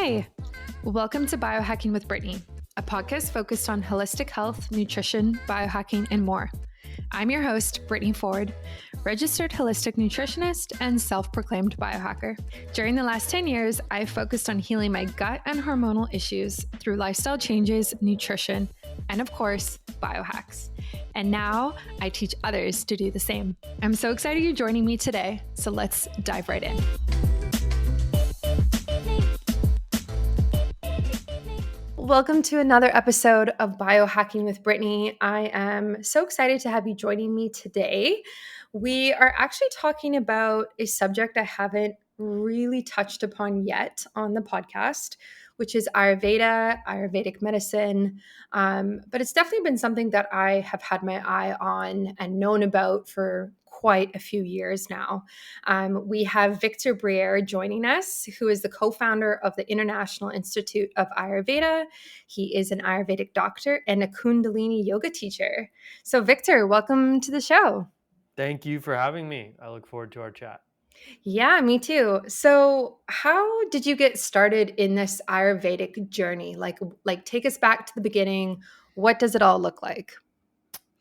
Hi, welcome to Biohacking with Brittany, a podcast focused on holistic health, nutrition, biohacking, and more. I'm your host, Brittany Ford, registered holistic nutritionist and self-proclaimed biohacker. During the last 10 years, I've focused on healing my gut and hormonal issues through lifestyle changes, nutrition, and of course, biohacks. And now I teach others to do the same. I'm so excited you're joining me today, so let's dive right in. Welcome to another episode of Biohacking with Brittany. I am so excited to have you joining me today. We are actually talking about a subject I haven't really touched upon yet on the podcast, which is Ayurveda, Ayurvedic medicine. But it's definitely been something that I have had my eye on and known about for quite a few years now. We have Victor Briere joining us, who is the co-founder of the International Institute of Ayurveda. He is an Ayurvedic doctor and a Kundalini yoga teacher. So Victor, welcome to the show. Thank you for having me. I look forward to our chat. Yeah, me too. So how did you get started in this Ayurvedic journey? Like take us back to the beginning. What does it all look like?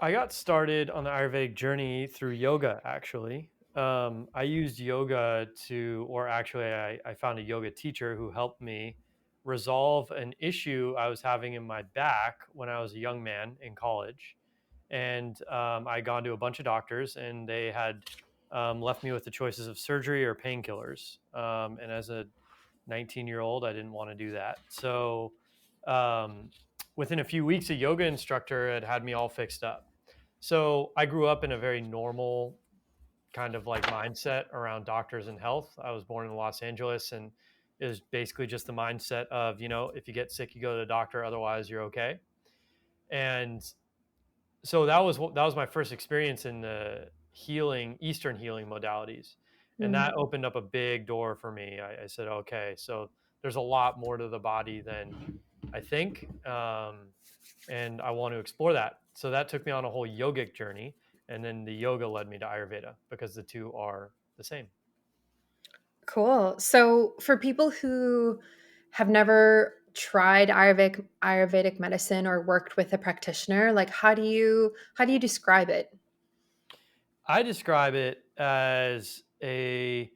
I got started on the Ayurvedic journey through yoga, actually. I used yoga I found a yoga teacher who helped me resolve an issue I was having in my back when I was a young man in college. And I'd gone to a bunch of doctors, and they had left me with the choices of surgery or painkillers. And as a 19-year-old, I didn't want to do that. So um, within a few weeks, a yoga instructor had me all fixed up. So I grew up in a very normal kind of like mindset around doctors and health. I was born in Los Angeles, and it was basically just the mindset of, if you get sick, you go to the doctor, otherwise you're okay. And so that was my first experience in the Eastern healing modalities. And that opened up a big door for me. I said, okay, so there's a lot more to the body than I think. And I want to explore that. So that took me on a whole yogic journey. And then the yoga led me to Ayurveda because the two are the same. Cool. So for people who have never tried Ayurvedic medicine or worked with a practitioner, like how do you describe it? I describe it as a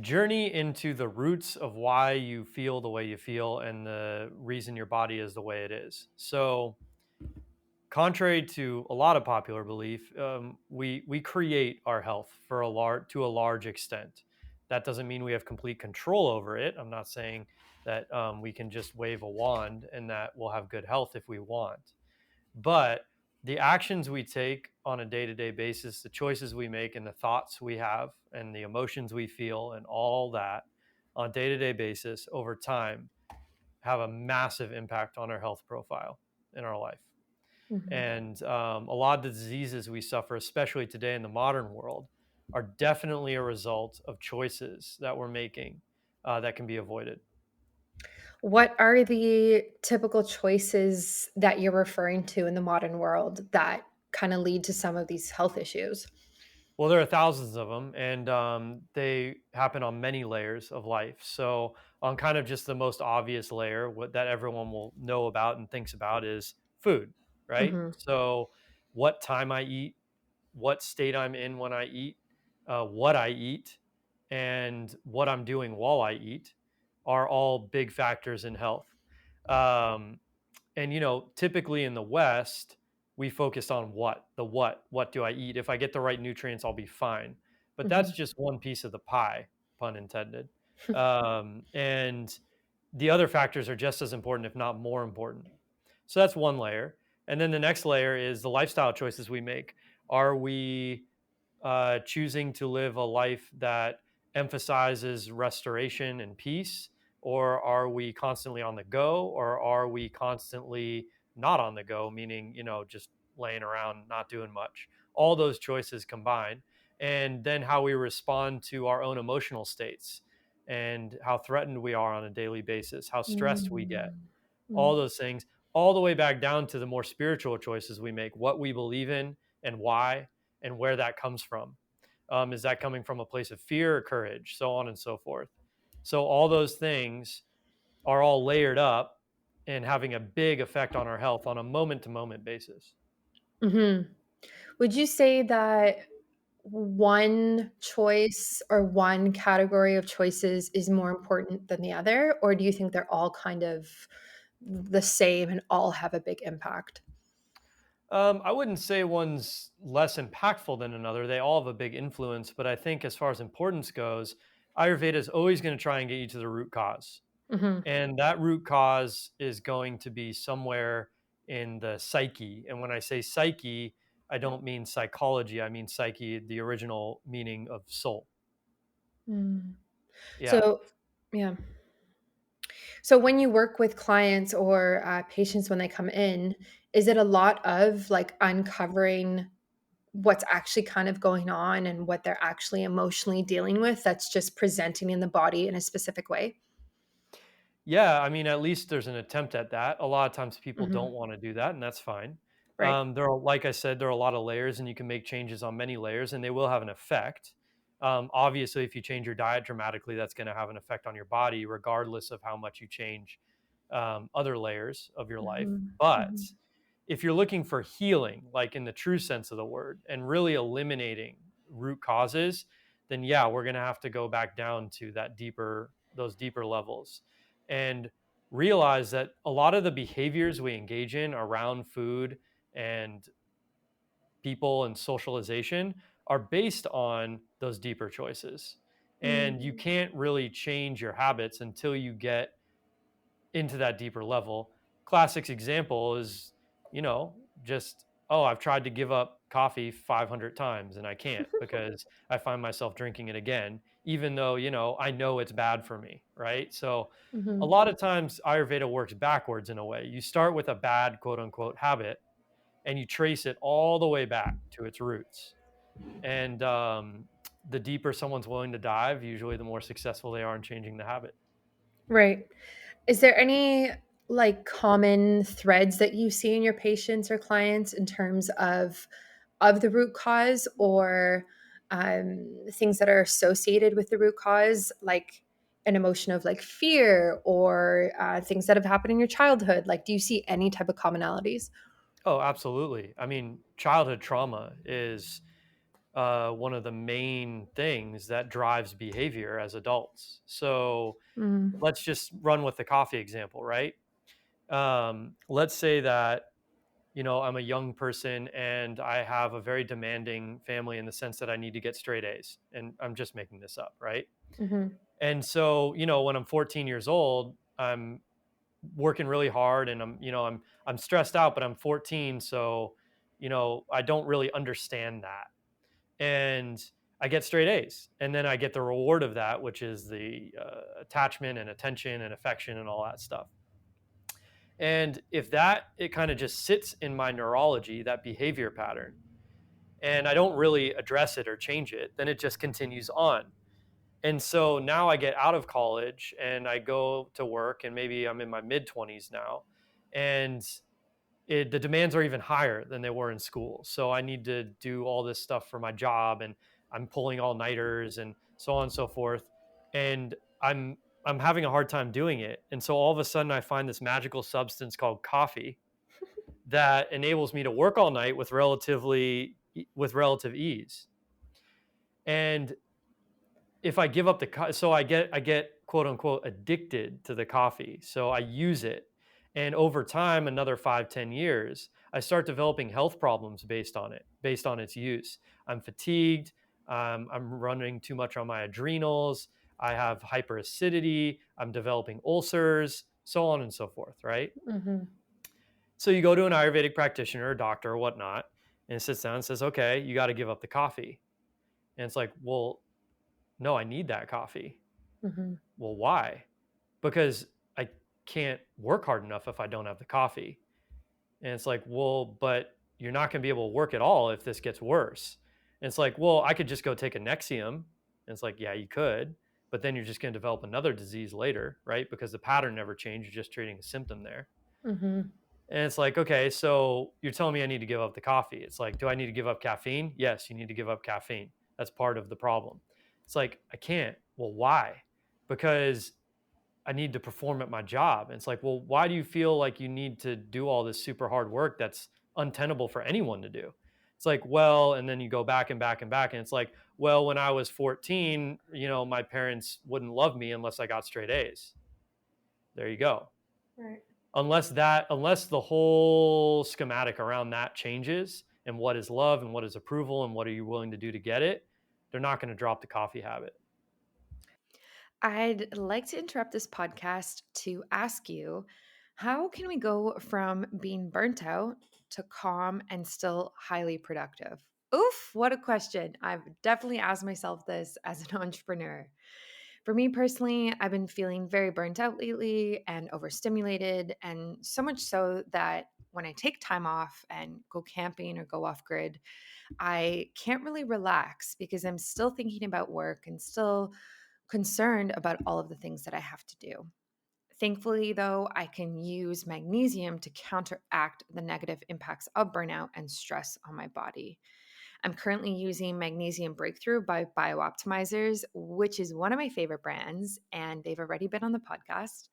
journey into the roots of why you feel the way you feel and the reason your body is the way it is. So, contrary to a lot of popular belief, we create our health to a large extent. That doesn't mean we have complete control over it. I'm not saying that we can just wave a wand and that we'll have good health if we want. But the actions we take on a day-to-day basis, the choices we make and the thoughts we have and the emotions we feel and all that on a day-to-day basis over time have a massive impact on our health profile in our life. Mhm. And a lot of the diseases we suffer, especially today in the modern world, are definitely a result of choices that we're making that can be avoided. What are the typical choices that you're referring to in the modern world that kind of lead to some of these health issues? Well, there are thousands of them, and they happen on many layers of life. So, on kind of just the most obvious layer, what that everyone will know about and thinks about is food, right? Hmm. So, what time I eat, what state I'm in when I eat, what I eat, and what I'm doing while I eat are all big factors in health. Um, and typically in the West, we focus on what do I eat? If I get the right nutrients, I'll be fine. But that's Hmm. just one piece of the pie, pun intended. And the other factors are just as important, if not more important. So that's one layer. And then the next layer is the lifestyle choices we make. Are we choosing to live a life that emphasizes restoration and peace? Or are we constantly on the go? Or are we constantly not on the go, meaning, just laying around, not doing much? All those choices combined. And then how we respond to our own emotional states and how threatened we are on a daily basis, how stressed we get, all Mm. those things, all the way back down to the more spiritual choices we make, what we believe in and why, and where that comes from. Is that coming from a place of fear or courage, so on and so forth? So all those things are all layered up and having a big effect on our health on a moment to moment basis. Mhm. Would you say that one choice or one category of choices is more important than the other, or do you think they're all kind of the same and all have a big impact? I wouldn't say one's less impactful than another. They all have a big influence, but I think as far as importance goes, Ayurveda is always going to try and get you to the root cause. Mhm. And that root cause is going to be somewhere in the psyche. And when I say psyche, I don't mean psychology. I mean psyche, the original meaning of soul. Mm. Yeah. So, yeah. So when you work with clients or patients when they come in, is it a lot of like uncovering what's actually kind of going on and what they're actually emotionally dealing with that's just presenting in the body in a specific way? Yeah, I mean, at least there's an attempt at that. A lot of times people Hmm. don't want to do that, and that's fine. Right. There are, like I said, there are a lot of layers, and you can make changes on many layers, and they will have an effect. Obviously, if you change your diet dramatically, that's going to have an effect on your body, regardless of how much you change other layers of your life. Hmm. But Hmm. if you're looking for healing, like in the true sense of the word, and really eliminating root causes, then yeah, we're going to have to go back down to those deeper levels and realize that a lot of the behaviors we engage in around food and people and socialization are based on those deeper choices. And you Mm. can't really change your habits until you get into that deeper level. Classic example is, just, oh, I've tried to give up coffee 500 times and I can't because I find myself drinking it again, even though, I know it's bad for me. Right. So a Mhm. lot of times Ayurveda works backwards in a way. You start with a bad quote unquote habit and you trace it all the way back to its roots. And the deeper someone's willing to dive, usually the more successful they are in changing the habit. Right. Is there any like common threads that you see in your patients or clients in terms of the root cause or things that are associated with the root cause, like an emotion of like fear or things that have happened in your childhood? Like, do you see any type of commonalities? Oh, absolutely. I mean, childhood trauma is one of the main things that drives behavior as adults. So Mm. let's just run with the coffee example, right? Let's say that, I'm a young person and I have a very demanding family in the sense that I need to get straight A's. And I'm just making this up, right? Hmm. And so, when I'm 14 years old, I'm working really hard and I'm stressed out, but I'm 14. So, I don't really understand that. And I get straight A's. And then I get the reward of that, which is the attachment and attention and affection and all that stuff. And if it kind of just sits in my neurology, that behavior pattern, and I don't really address it or change it, then it just continues on. And so now I get out of college and I go to work, and maybe I'm in my mid 20s now. And the demands are even higher than they were in school. So I need to do all this stuff for my job, and I'm pulling all nighters and so on and so forth. And I'm having a hard time doing it. And so all of a sudden I find this magical substance called coffee that enables me to work all night with relative ease. And if I give up so I get quote unquote addicted to the coffee. So I use it. And over time, another 5, 10 years, I start developing health problems based on its use. I'm fatigued. I'm running too much on my adrenals. I have hyperacidity. I'm developing ulcers, so on and so forth. Right. Hmm. So you go to an Ayurvedic practitioner, or doctor, or whatnot, and sits down and says, okay, you got to give up the coffee. And it's like, well, no, I need that coffee. Hmm. Well, why? Because I can't work hard enough if I don't have the coffee. And it's like, well, but you're not going to be able to work at all if this gets worse. And it's like, well, I could just go take a Nexium. And it's like, yeah, you could, but then you're just going to develop another disease later, right? Because the pattern never changed. You're just treating a symptom there. Hmm. And it's like, okay, so you're telling me I need to give up the coffee. It's like, do I need to give up caffeine? Yes, you need to give up caffeine. That's part of the problem. It's like, I can't. Well, why? Because I need to perform at my job. And it's like, well, why do you feel like you need to do all this super hard work that's untenable for anyone to do? It's like, well, and then you go back and back and back. And it's like, well, when I was 14, my parents wouldn't love me unless I got straight A's. There you go. Right. Unless the whole schematic around that changes, and what is love and what is approval and what are you willing to do to get it, they're not going to drop the coffee habit. I'd like to interrupt this podcast to ask you, how can we go from being burnt out to calm and still highly productive? Oof, what a question. I've definitely asked myself this as an entrepreneur. For me personally, I've been feeling very burnt out lately and overstimulated, and so much so that when I take time off and go camping or go off grid, I can't really relax because I'm still thinking about work and still concerned about all of the things that I have to do. Thankfully, though, I can use magnesium to counteract the negative impacts of burnout and stress on my body. I'm currently using Magnesium Breakthrough by Biooptimizers, which is one of my favorite brands, and they've already been on the podcast.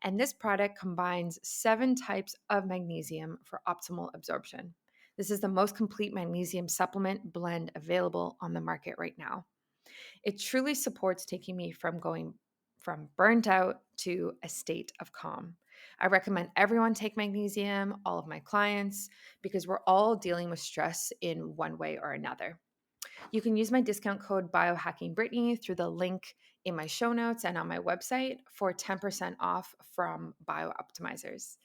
And this product combines 7 types of magnesium for optimal absorption. This is the most complete magnesium supplement blend available on the market right now. It truly supports taking me from going from burnt out to a state of calm. I recommend everyone take magnesium, all of my clients, because we're all dealing with stress in one way or another. You can use my discount code biohackingbrittany through the link in my show notes and on my website for 10% off from Biooptimizers.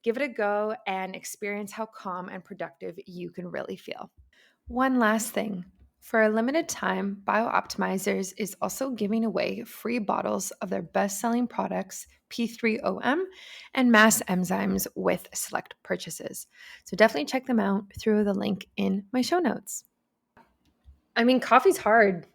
Give it a go and experience how calm and productive you can really feel. One last thing. For a limited time, BioOptimizers is also giving away free bottles of their best selling products, P3OM and Mass Enzymes, with select purchases. So definitely check them out through the link in my show notes. I mean, coffee's hard.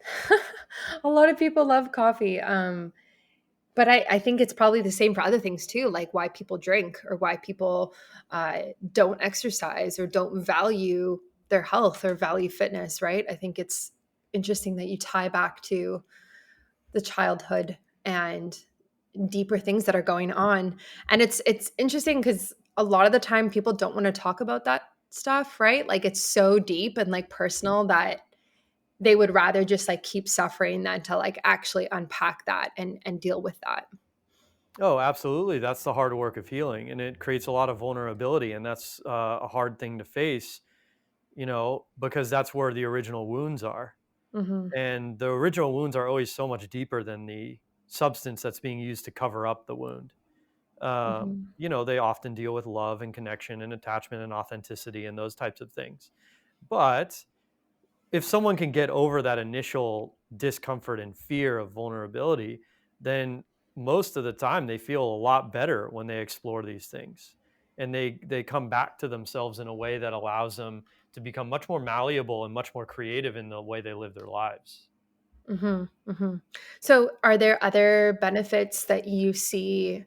A lot of people love coffee. But I think it's probably the same for other things too, like why people drink or why people don't exercise or don't value their health or value fitness, right? I think it's interesting that you tie back to the childhood and deeper things that are going on. And it's interesting because a lot of the time people don't want to talk about that stuff, right? Like it's so deep and like personal that they would rather just like keep suffering than to like actually unpack that and deal with that. Oh, absolutely. That's the hard work of healing, and it creates a lot of vulnerability, and that's a hard thing to face, because that's where the original wounds are. Mhm. And the original wounds are always so much deeper than the substance that's being used to cover up the wound. Mhm. They often deal with love and connection and attachment and authenticity and those types of things. But if someone can get over that initial discomfort and fear of vulnerability, then most of the time they feel a lot better when they explore these things. And they come back to themselves in a way that allows them to become much more malleable and much more creative in the way they live their lives. Mhm. Mhm. So, are there other benefits that you see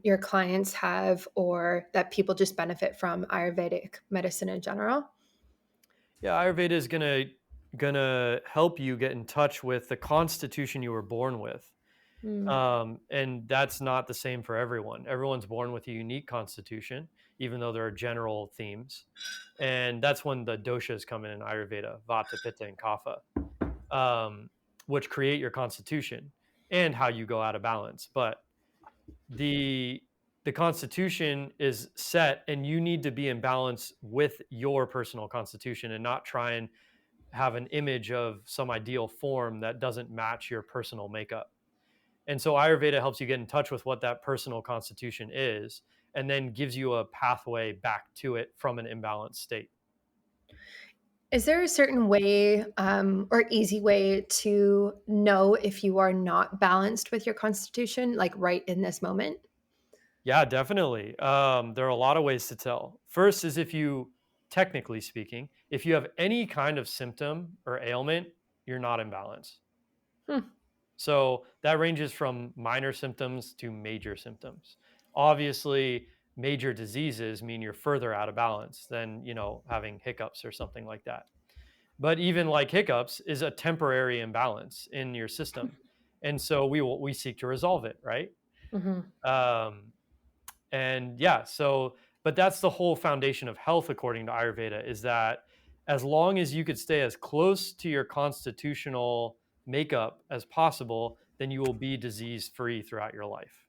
your clients have, or that people just benefit from Ayurvedic medicine in general? Yeah, Ayurveda is gonna help you get in touch with the constitution you were born with. Mm. And that's not the same for everyone. Everyone's born with a unique constitution, even though there are general themes. And that's when the doshas come in Ayurveda, Vata, Pitta, and Kapha, which create your constitution and how you go out of balance. But the the constitution is set, and you need to be in balance with your personal constitution and not try and have an image of some ideal form that doesn't match your personal makeup. And so Ayurveda helps you get in touch with what that personal constitution is, and then gives you a pathway back to it from an imbalanced state. Is there a certain way or easy way to know if you are not balanced with your constitution, like right in this moment? Yeah, definitely. There are a lot of ways to tell. First is, if you, technically speaking, if you have any kind of symptom or ailment, you're not in balance. Hmm. So that ranges from minor symptoms to major symptoms. Obviously, major diseases mean you're further out of balance than, having hiccups or something like that. But even like hiccups is a temporary imbalance in your system. And so we seek to resolve it, right? Hmm. Um, and yeah, so, but that's the whole foundation of health, according to Ayurveda, is that as long as you could stay as close to your constitutional makeup as possible, then you will be disease free throughout your life.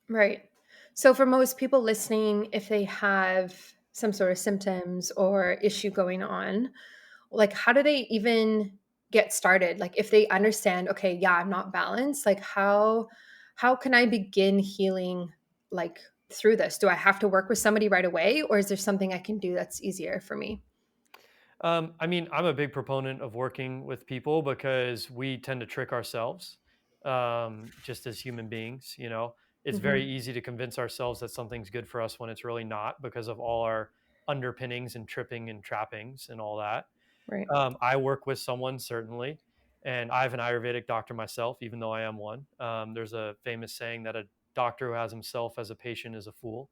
Right. So for most people listening, if they have some sort of symptoms or issue going on, like how do they even get started? Like if they understand, okay, yeah, I'm not balanced, like how can I begin healing like through this? Do I have to work with somebody right away or is there something I can do that's easier for me? I mean, I'm a big proponent of working with people because we tend to trick ourselves, just as human beings. It's very Hmm. easy to convince ourselves that something's good for us when it's really not because of all our underpinnings and tripping and trappings and all that. Right. I work with someone, certainly, and I have an Ayurvedic doctor myself, even though I am one. There's a famous saying that a doctor who has himself as a patient is a fool.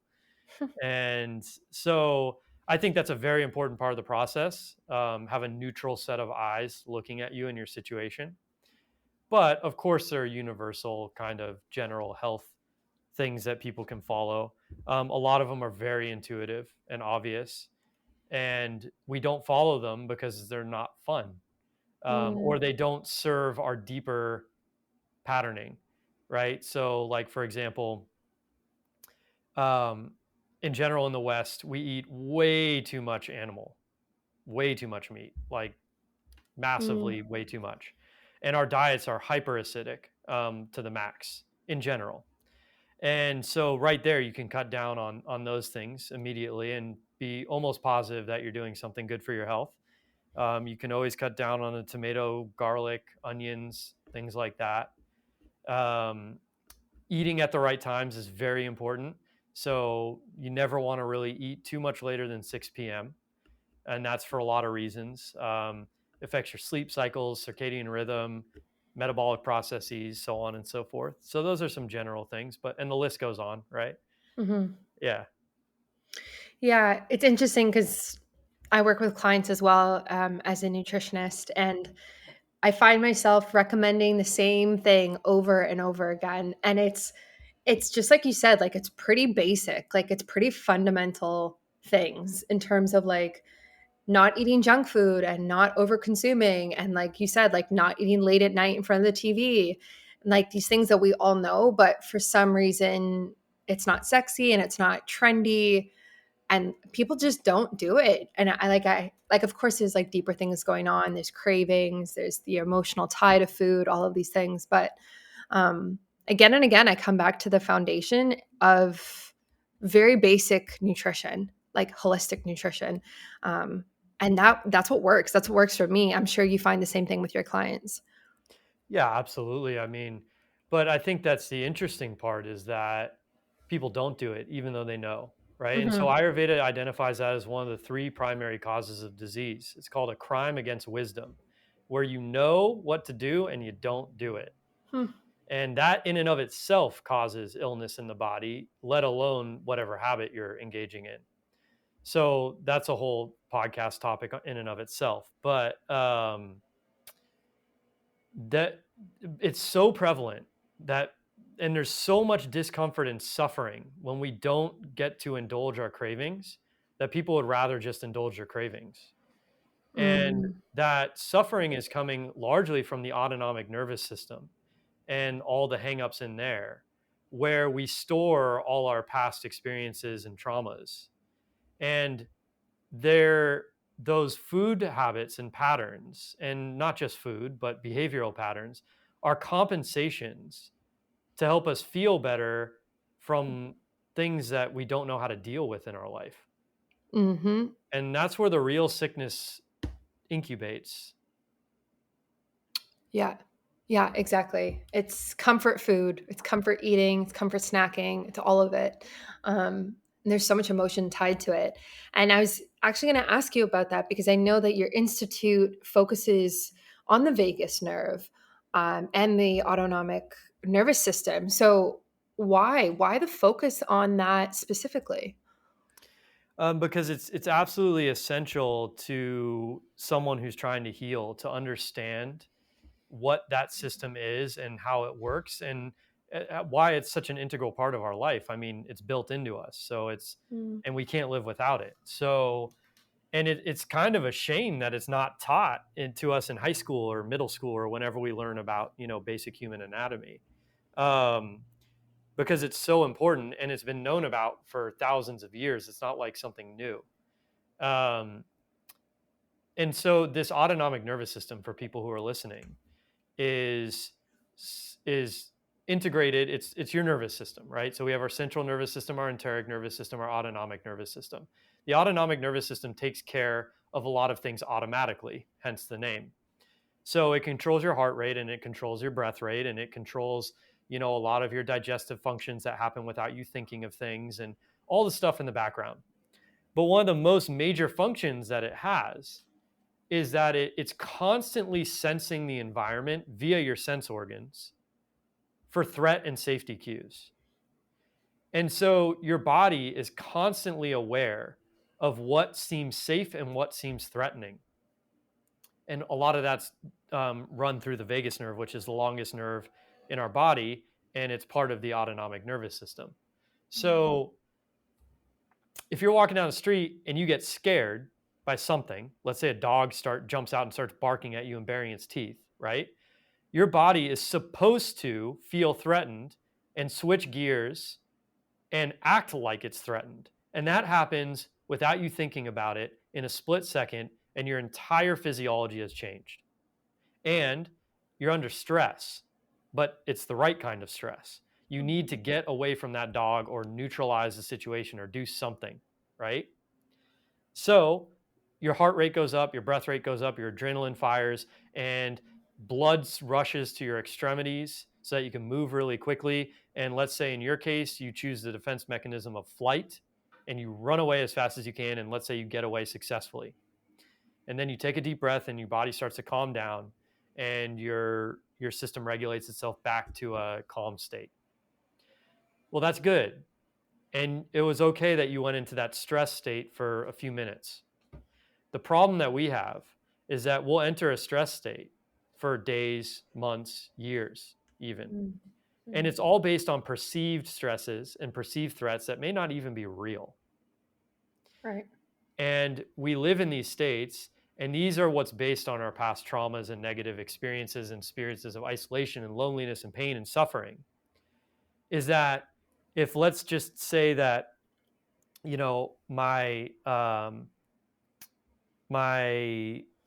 And so I think that's a very important part of the process. Have a neutral set of eyes looking at you and your situation. But of course, there are universal kind of general health things that people can follow. A lot of them are very intuitive and obvious, and we don't follow them because they're not fun, Mm, or they don't serve our deeper patterning, right? So, like, for example, um, in general in the West, we eat way too much meat, like mm, massively way too much. And our diets are hyper acidic, to the max in general. And so right there, you can cut down on those things immediately and be almost positive that you're doing something good for your health. You can always cut down on the tomato, garlic, onions, things like that. Um, Eating at the right times is very important. So you never want to really eat too much later than 6 p.m. And that's for a lot of reasons. Affects your sleep cycles, circadian rhythm, metabolic processes, so on and so forth. So those are some general things, but and the list goes on, right? mhm. Yeah. Yeah, it's interesting because I work with clients as well as a nutritionist, and I find myself recommending the same thing over and over again. And it's just like you said, like it's pretty basic, like it's pretty fundamental things in terms of like not eating junk food and not over consuming and like you said, like not eating late at night in front of the TV. Like these things that we all know, but for some reason it's not sexy and it's not trendy and people just don't do it. And I of course there's like deeper things going on, there's cravings, there's the emotional tie to food, all of these things, but again and again I come back to the foundation of very basic nutrition, like holistic nutrition. And that's what works for me. I'm sure you find the same thing with your clients. Yeah, absolutely. I mean, but I think that's the interesting part is that people don't do it even though they know, right? And so Hmm. Ayurveda identifies that as one of the three primary causes of disease. It's called a crime against wisdom, where you know what to do and you don't do it. Hmm. And that in and of itself causes illness in the body, let alone whatever habit you're engaging in. So that's a whole podcast topic in and of itself. But that it's so prevalent that, and there's so much discomfort and suffering when we don't get to indulge our cravings, that people would rather just indulge their cravings. And Mm. that suffering is coming largely from the autonomic nervous system and all the hangups in there, where we store all our past experiences and traumas. And there, those food habits and patterns, and not just food, but behavioral patterns, are compensations to help us feel better from things that we don't know how to deal with in our life. Hmm. And that's where the real sickness incubates. Yeah. Yeah, exactly. It's comfort food, it's comfort eating, it's comfort snacking, it's all of it. And there's so much emotion tied to it. And I was actually going to ask you about that because I know that your institute focuses on the vagus nerve and the autonomic nervous system. So why? Why the focus on that specifically? Because it's absolutely essential to someone who's trying to heal to understand what that system is and how it works. And why it's such an integral part of our life. I mean, it's built into us. So Mm. and we can't live without it. So, and it's kind of a shame that it's not taught into us in high school or middle school or whenever we learn about, basic human anatomy. Um, because it's so important and it's been known about for thousands of years. It's not like something new. Um, and so this autonomic nervous system, for people who are listening, is is integrated. It's your nervous system, right? So we have our central nervous system, our enteric nervous system, our autonomic nervous system. The autonomic nervous system takes care of a lot of things automatically, hence the name. So it controls your heart rate, and it controls your breath rate, and it controls, a lot of your digestive functions that happen without you thinking of things, and all the stuff in the background. But one of the most major functions that it has is that it's constantly sensing the environment via your sense organs for threat and safety cues. And so your body is constantly aware of what seems safe and what seems threatening. And a lot of that's run through the vagus nerve, which is the longest nerve in our body, and it's part of the autonomic nervous system. So if you're walking down the street and you get scared by something, let's say a dog jumps out and starts barking at you and baring its teeth, right? Your body is supposed to feel threatened and switch gears and act like it's threatened. And that happens without you thinking about it in a split second, and your entire physiology has changed. And you're under stress, but it's the right kind of stress. You need to get away from that dog or neutralize the situation or do something, right? So your heart rate goes up, your breath rate goes up, your adrenaline fires, and blood rushes to your extremities so that you can move really quickly. And let's say in your case, you choose the defense mechanism of flight and you run away as fast as you can. And let's say you get away successfully. And then you take a deep breath and your body starts to calm down, and your system regulates itself back to a calm state. Well, that's good. And it was okay that you went into that stress state for a few minutes. The problem that we have is that we'll enter a stress state for days, months, years, even. Mm. And Mm. it's all based on perceived stresses and perceived threats that may not even be real. Right. And we live in these states, and these are what's based on our past traumas and negative experiences and experiences of isolation and loneliness and pain and suffering. Is that if, let's just say that, my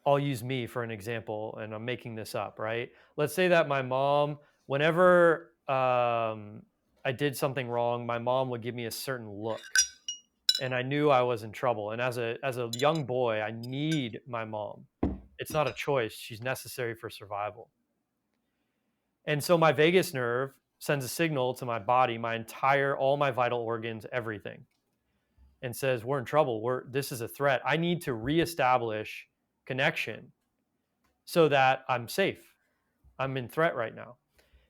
I'll use me for an example, and I'm making this up, right? Let's say that my mom, whenever I did something wrong, my mom would give me a certain look, and I knew I was in trouble. And as a young boy, I need my mom. It's not a choice; she's necessary for survival. And so my vagus nerve sends a signal to my body, all my vital organs, everything, and says, we're in trouble. This is a threat. I need to reestablish connection so that I'm safe. I'm in threat right now.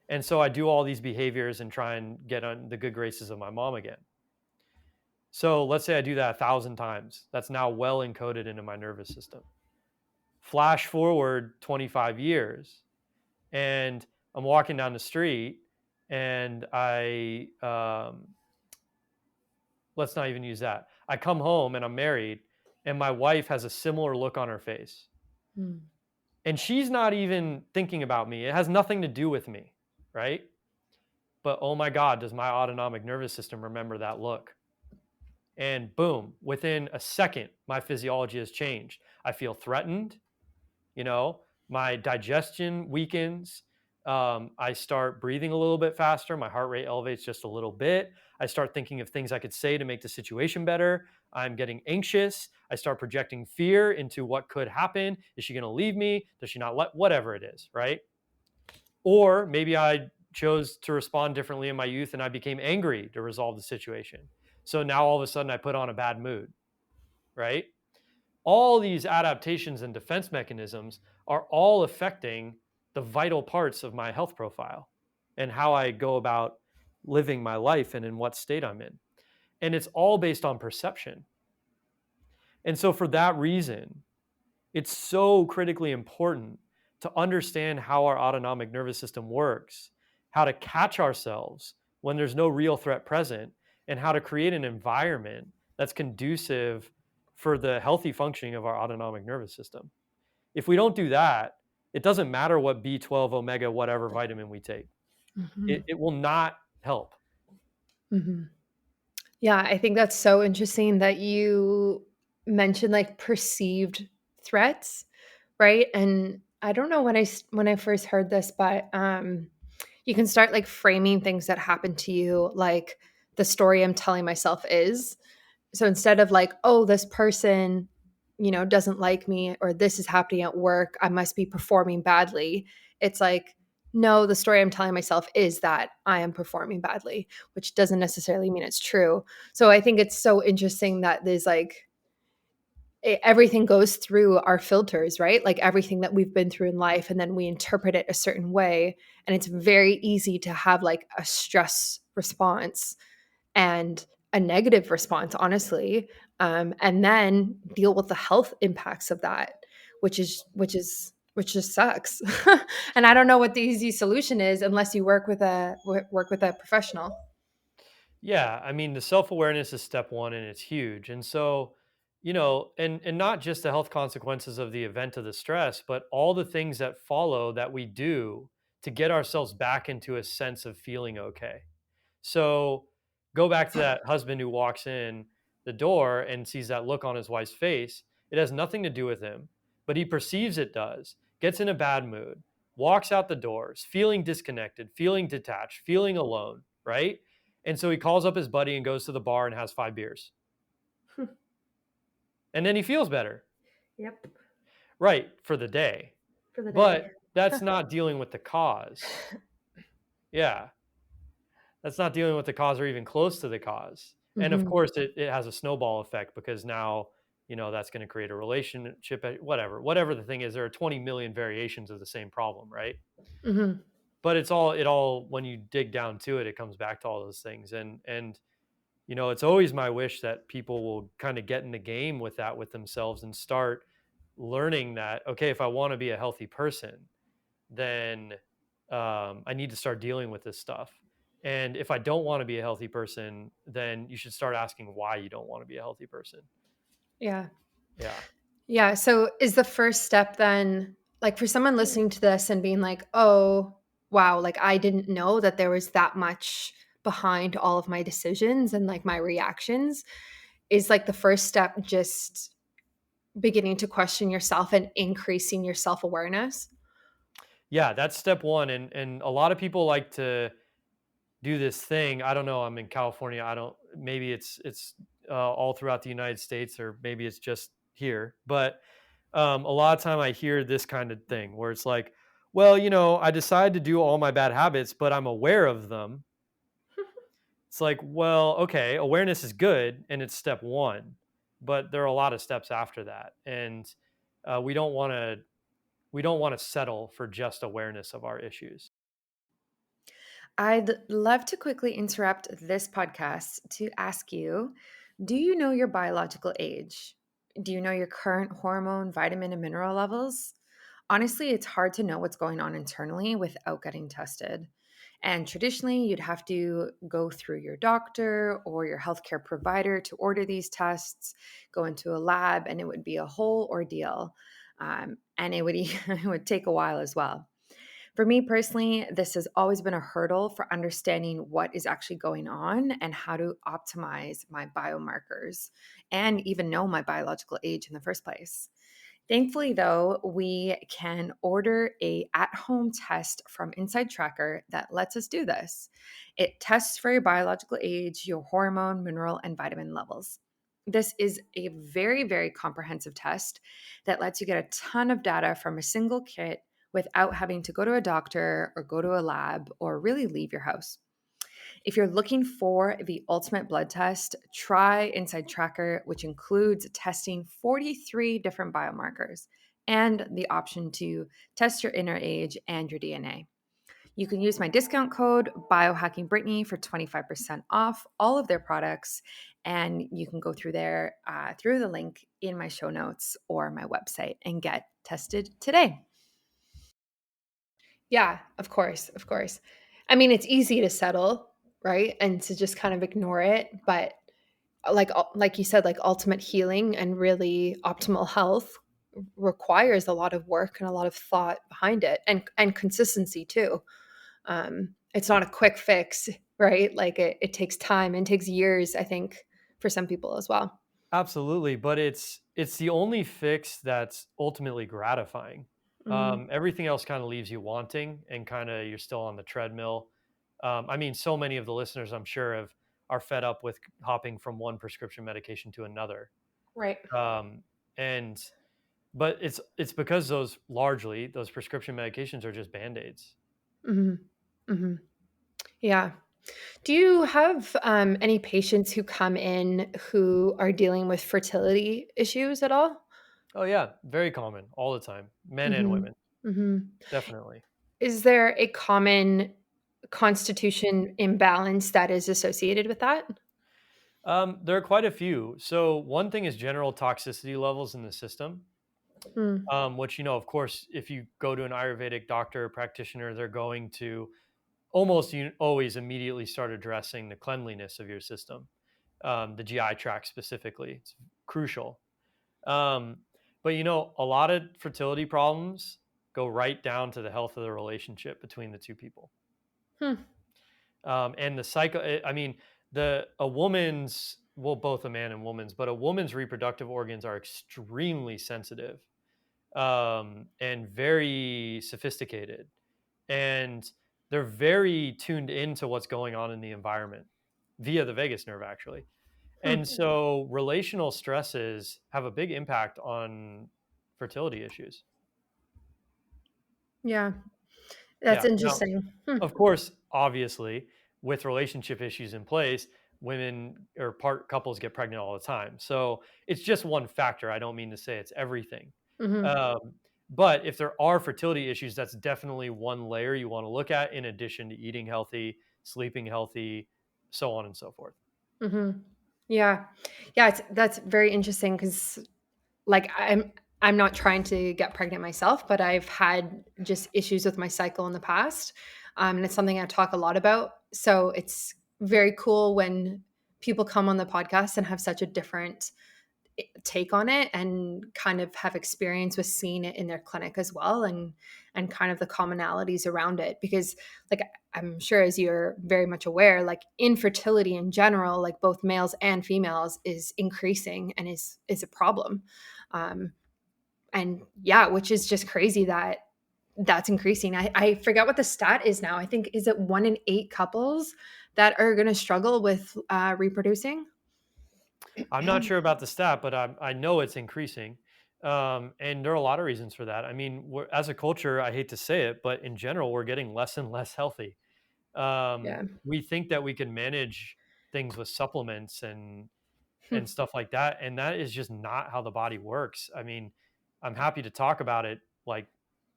And so I do all these behaviors and try and get on the good graces of my mom again. So let's say I do that 1,000 times. That's now well encoded into my nervous system. Flash forward 25 years, and I'm walking down the street, and let's not even use that. I come home and I'm married, and my wife has a similar look on her face. Mm. And she's not even thinking about me. It has nothing to do with me, right? But oh my God, does my autonomic nervous system remember that look? And boom, within a second, my physiology has changed. I feel threatened, you know, my digestion weakens. I start breathing a little bit faster. My heart rate elevates just a little bit. I start thinking of things I could say to make the situation better. I'm getting anxious. I start projecting fear into what could happen. Is she going to leave me? Does she not whatever it is, right? Or maybe I chose to respond differently in my youth and I became angry to resolve the situation. So now all of a sudden I put on a bad mood, right? All these adaptations and defense mechanisms are all affecting the vital parts of my health profile and how I go about living my life and in what state I'm in. And it's all based on perception. And so, for that reason, it's so critically important to understand how our autonomic nervous system works, how to catch ourselves when there's no real threat present, and how to create an environment that's conducive for the healthy functioning of our autonomic nervous system. If we don't do that, it doesn't matter what B12, omega, whatever vitamin we take. Mhm. It will not help. Mhm. Yeah, I think that's so interesting that you mentioned like perceived threats, right? And I don't know when I first heard this, but you can start like framing things that happen to you like the story I'm telling myself is. So instead of like, oh, this person, doesn't like me or this is happening at work, I must be performing badly. It's like, no, the story I'm telling myself is that I am performing badly, which doesn't necessarily mean it's true. So I think it's so interesting that there's like everything goes through our filters, right? Like everything that we've been through in life, and then we interpret it a certain way. And it's very easy to have like a stress response and a negative response, honestly, and then deal with the health impacts of that, which just sucks. And I don't know what the easy solution is unless you work with a professional. Yeah, I mean, the self-awareness is step 1 and it's huge. And so, and not just the health consequences of the event of the stress, but all the things that follow that we do to get ourselves back into a sense of feeling okay. So, go back to that husband who walks in the door and sees that look on his wife's face. It has nothing to do with him, but he perceives it does. Gets in a bad mood, walks out the doors, feeling disconnected, feeling detached, feeling alone, right? And so he calls up his buddy and goes to the bar and has 5 beers. And then he feels better, Yep, right, for the day. for the day. But that's not dealing with the cause. Yeah, that's not dealing with the cause or even close to the cause. And of Hmm. course, it has a snowball effect because now, that's going to create a relationship, whatever the thing is. There are 20 million variations of the same problem, right? Hmm. But when you dig down to it, it comes back to all those things. And it's always my wish that people will kind of get in the game with that with themselves and start learning that, okay, if I want to be a healthy person, then I need to start dealing with this stuff. And if I don't want to be a healthy person, then you should start asking why you don't want to be a healthy person. Yeah. Yeah. Yeah. So is the first step then, like for someone listening to this and being like, oh, wow, like I didn't know that there was that much behind all of my decisions and like my reactions, is like the first step just beginning to question yourself and increasing your self awareness? Yeah, that's step one. And a lot of people like to do this thing. I don't know. I'm in California. I don't. Maybe it's all throughout the United States, or maybe it's just here. But a lot of time I hear this kind of thing where it's like, well, I decided to do all my bad habits, but I'm aware of them. It's like, well, okay, awareness is good, and it's step one, but there are a lot of steps after that, and we don't want to settle for just awareness of our issues. I'd love to quickly interrupt this podcast to ask you, do you know your biological age? Do you know your current hormone, vitamin, and mineral levels? Honestly, it's hard to know what's going on internally without getting tested. And traditionally, you'd have to go through your doctor or your healthcare provider to order these tests, go into a lab, and it would be a whole ordeal. And it would, it would take a while as well. For me personally, this has always been a hurdle for understanding what is actually going on and how to optimize my biomarkers and even know my biological age in the first place. Thankfully, though, we can order a at-home test from Inside Tracker that lets us do this. It tests for your biological age, your hormone, mineral, and vitamin levels. This is a very, very comprehensive test that lets you get a ton of data from a single kit without having to go to a doctor or go to a lab or really leave your house. If you're looking for the ultimate blood test, try Inside Tracker, which includes testing 43 different biomarkers and the option to test your inner age and your DNA. You can use my discount code BiohackingBrittany for 25% off all of their products, and you can go through there through the link in my show notes or my website and get tested today. Yeah, of course, of course. I mean, it's easy to settle, right? And to just kind of ignore it, but like you said, like ultimate healing and really optimal health requires a lot of work and a lot of thought behind it, and consistency too. It's not a quick fix, right? Like it takes time and takes years, I think, for some people as well. Absolutely, but it's the only fix that's ultimately gratifying. Mm, Everything else kind of leaves you wanting, and kind of you're still on the treadmill. I mean, so many of the listeners, I'm sure, are fed up with hopping from one prescription medication to another. right. Um, and but it's because those prescription medications are just band-aids. Hmm. Hmm. Yeah. Do you have any patients who come in who are dealing with fertility issues at all? Oh yeah, very common all the time, men and Hmm. women, Hmm. definitely. Is there a common constitution imbalance that is associated with that? There are quite a few. So one thing is general toxicity levels in the system, Mm, which, of course, if you go to an Ayurvedic doctor or practitioner, they're going to almost always immediately start addressing the cleanliness of your system, the GI tract specifically. It's crucial. Um, but a lot of fertility problems go right down to the health of the relationship between the two people. hmm, And the cycle, I mean, the a woman's, well, both a man and woman's, but a woman's reproductive organs are extremely sensitive, and very sophisticated, and they're very tuned into what's going on in the environment via the vagus nerve, actually. hmm. And so relational stresses have a big impact on fertility issues. Yeah, that's Yeah. Now, interesting. Hmm, of course, obviously, with relationship issues in place, women or couples get pregnant all the time. So it's just one factor. I don't mean to say it's everything. mhm, Um, but if there are fertility issues, that's definitely one layer you want to look at in addition to eating healthy, sleeping healthy, so on and so forth. mhm. Yeah. Yeah, that's very interesting because, like, I'm not trying to get pregnant myself, but I've had just issues with my cycle in the past, and it's something I talk a lot about. So it's very cool when people come on the podcast and have such a different take on it and kind of have experience with seeing it in their clinic as well, and kind of the commonalities around it, because like I'm sure, as you're very much aware, like infertility in general, like both males and females, is increasing and is a problem. um and yeah, which is just crazy that that's increasing. I forget what the stat is now. I think, is it 1 in 8 couples that are going to struggle with reproducing? I'm not sure about the stat, but I know it's increasing. And there are a lot of reasons for that. I mean, as a culture, I hate to say it, but in general, we're getting less and less healthy. Yeah. We think that we can manage things with supplements and Hmm. stuff like that, and that is just not how the body works. I mean, I'm happy to talk about it like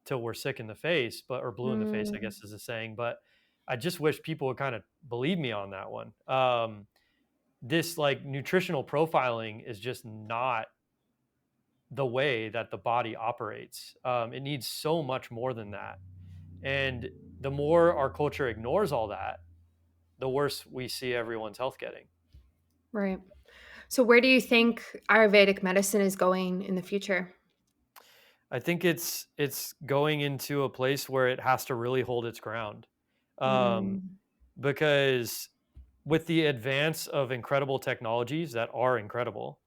till we're sick in the face, but or blue in the face, I Mm, guess is the saying. But I just wish people would kind of believe me on that one. This like nutritional profiling is just not the way that the body operates. It needs so much more than that. And the more our culture ignores all that, the worse we see everyone's health getting. right. So where do you think Ayurvedic medicine is going in the future? I think it's going into a place where it has to really hold its ground, um, Mm, because with the advance of incredible technologies that are incredible,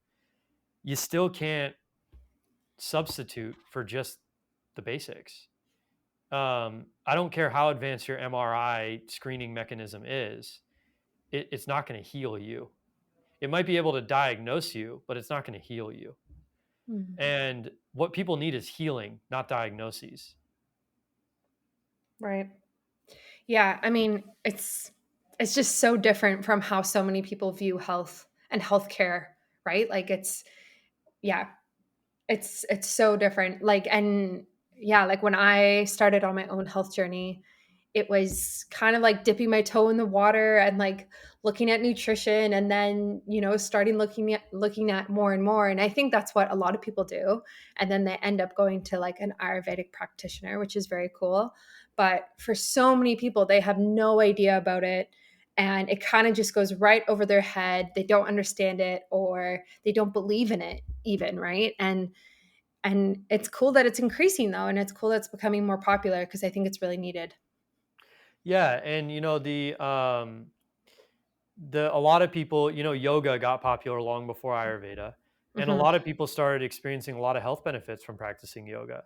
you still can't substitute for just the basics. I don't care how advanced your MRI screening mechanism is, it's not going to heal you. It might be able to diagnose you, but it's not going to heal you. mm, And what people need is healing, not diagnoses. right. Yeah, I mean, it's just so different from how so many people view health and healthcare, right? Like yeah, it's so different. Like, and yeah, like when I started on my own health journey, it was kind of like dipping my toe in the water and like looking at nutrition and then, starting looking at more and more. And I think that's what a lot of people do. And then they end up going to like an Ayurvedic practitioner, which is very cool. But for so many people, they have no idea about it. And it kind of just goes right over their head. They don't understand it or they don't believe in it even, right? And it's cool that it's increasing though, and it's cool that it's becoming more popular because I think it's really needed. Yeah, and the a lot of people, yoga got popular long before Ayurveda, and a Hmm. lot of people started experiencing a lot of health benefits from practicing yoga.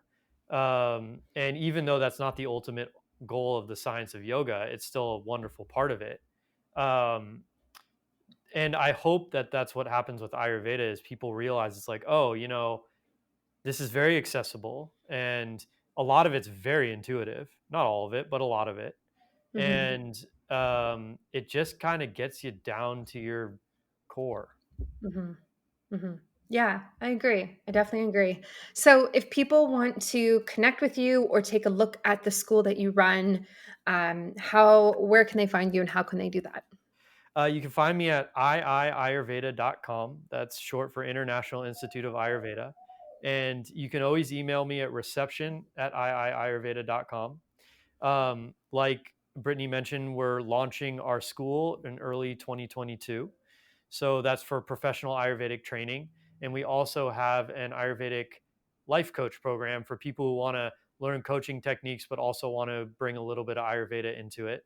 And even though that's not the ultimate goal of the science of yoga, it's still a wonderful part of it. Um, and I hope that that's what happens with Ayurveda is people realize it's like, oh, this is very accessible, and a lot of it's very intuitive. Not all of it, but a lot of it, Hmm. and it just kind of gets you down to your core. Hmm. Hmm. Yeah, I agree. I definitely agree. So, if people want to connect with you or take a look at the school that you run, where can they find you and how can they do that? You can find me at iiayurveda.com. That's short for International Institute of Ayurveda. And you can always email me at reception@iiayurveda.com. Like Brittany mentioned, we're launching our school in early 2022. So that's for professional Ayurvedic training. And we also have an Ayurvedic life coach program for people who want to learn coaching techniques, but also want to bring a little bit of Ayurveda into it.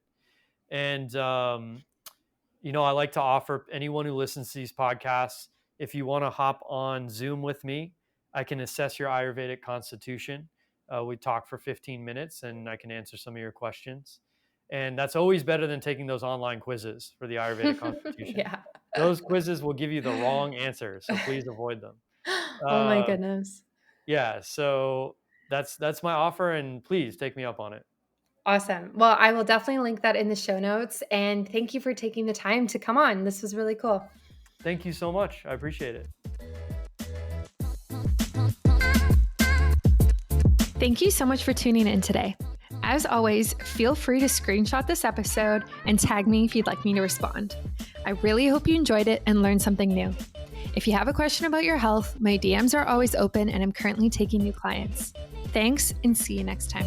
And I like to offer anyone who listens to these podcasts, if you want to hop on Zoom with me, I can assess your Ayurvedic constitution. We talk for 15 minutes and I can answer some of your questions. And that's always better than taking those online quizzes for the Ayurvedic constitution. Yeah. Those quizzes will give you the wrong answer, so please avoid them. Oh my Um, goodness. yeah, so that's my offer, and please take me up on it. Awesome. Well, I will definitely link that in the show notes. And thank you for taking the time to come on. This was really cool. Thank you so much. I appreciate it. Thank you so much for tuning in today. As always, feel free to screenshot this episode and tag me if you'd like me to respond. I really hope you enjoyed it and learned something new. If you have a question about your health, my DMs are always open and I'm currently taking new clients. Thanks and see you next time.